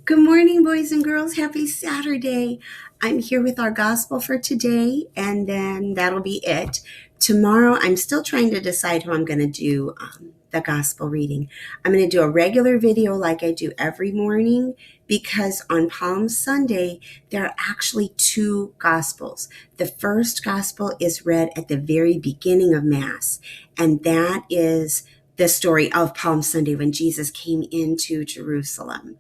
Good morning, boys and girls. Happy Saturday. I'm here with our gospel for today, and then that'll be it. Tomorrow, I'm still trying to decide how I'm going to do the gospel reading. I'm going to do a regular video like I do every morning because on Palm Sunday, there are actually two gospels. The first gospel is read at the very beginning of Mass, and that is the story of Palm Sunday when Jesus came into Jerusalem.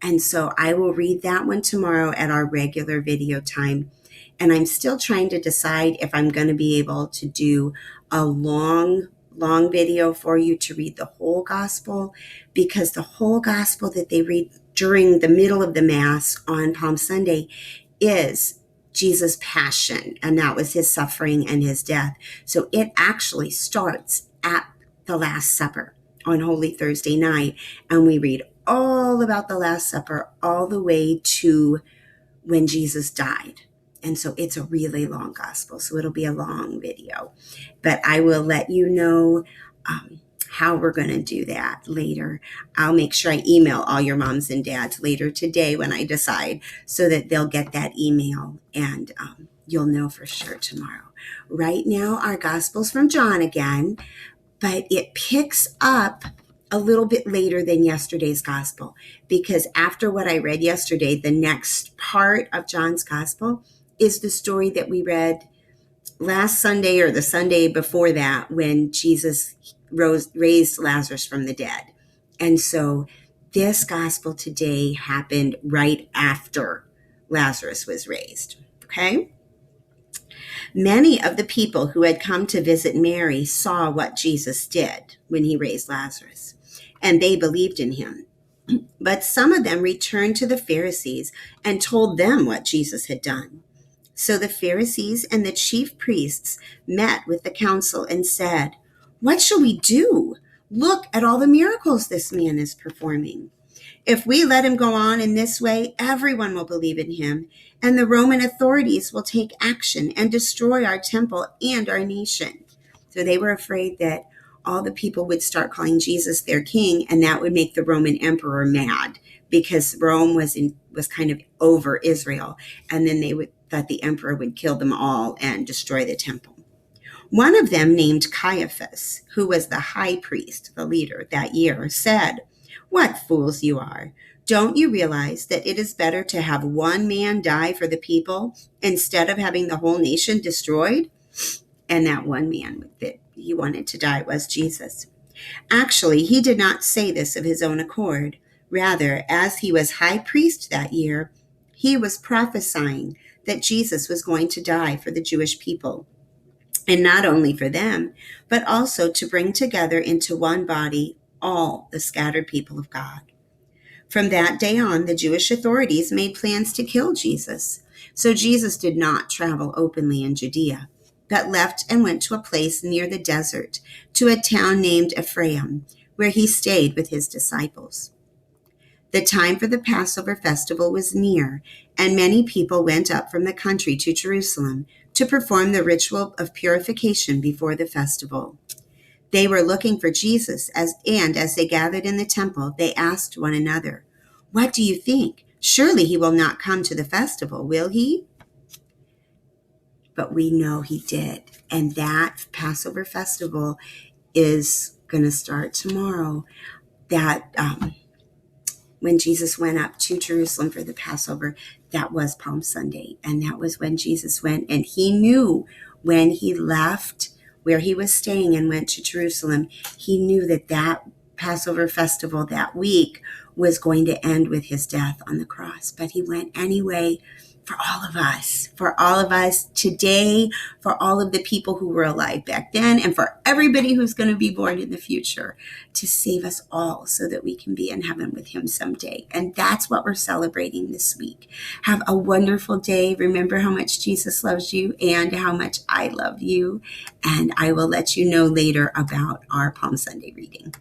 And so I will read that one tomorrow at our regular video time. And I'm still trying to decide if I'm going to be able to do a long video for you to read the whole gospel, because the whole gospel that they read during the middle of the Mass on Palm Sunday is Jesus' passion, and that was his suffering and his death. So it actually starts at the Last Supper on Holy Thursday night, and we read all about the Last Supper all the way to when Jesus died. And so it's a really long gospel, so it'll be a long video. But I will let you know how we're going to do that later. I'll make sure I email all your moms and dads later today when I decide, so that they'll get that email, and you'll know for sure tomorrow. Right now, our gospel's from John again, but it picks up a little bit later than yesterday's gospel, because after what I read yesterday, the next part of John's gospel is the story that we read last Sunday or the Sunday before that, when Jesus raised Lazarus from the dead. And so this gospel today happened right after Lazarus was raised. Okay? Many of the people who had come to visit Mary saw what Jesus did when he raised Lazarus, and they believed in him. But some of them returned to the Pharisees and told them what Jesus had done. So the Pharisees and the chief priests met with the council and said, "What shall we do? Look at all the miracles this man is performing. If we let him go on in this way, everyone will believe in him, and the Roman authorities will take action and destroy our temple and our nation." So they were afraid that all the people would start calling Jesus their king, and that would make the Roman emperor mad, because Rome was kind of over Israel, and then they thought the emperor would kill them all and destroy the temple. One of them, named Caiaphas, who was the high priest, the leader that year, said, "What fools you are! Don't you realize that it is better to have one man die for the people instead of having the whole nation destroyed?" And that one man that he wanted to die was Jesus. Actually, he did not say this of his own accord. Rather, as he was high priest that year, he was prophesying that Jesus was going to die for the Jewish people, and not only for them, but also to bring together into one body all the scattered people of God. From that day on, the Jewish authorities made plans to kill Jesus. So Jesus did not travel openly in Judea, but left and went to a place near the desert, to a town named Ephraim, where he stayed with his disciples. The time for the Passover festival was near, and many people went up from the country to Jerusalem to perform the ritual of purification before the festival. They were looking for Jesus, and as they gathered in the temple, they asked one another, "What do you think? Surely he will not come to the festival, will he?" But we know he did. And that Passover festival is going to start tomorrow. That when Jesus went up to Jerusalem for the Passover, that was Palm Sunday. And that was when Jesus went. And he knew when he left where he was staying and went to Jerusalem, he knew that that Passover festival that week was going to end with his death on the cross. But he went anyway, for all of us today, for all of the people who were alive back then, and for everybody who's going to be born in the future, to save us all so that we can be in heaven with him someday. And that's what we're celebrating this week. Have a wonderful day. Remember how much Jesus loves you and how much I love you. And I will let you know later about our Palm Sunday reading.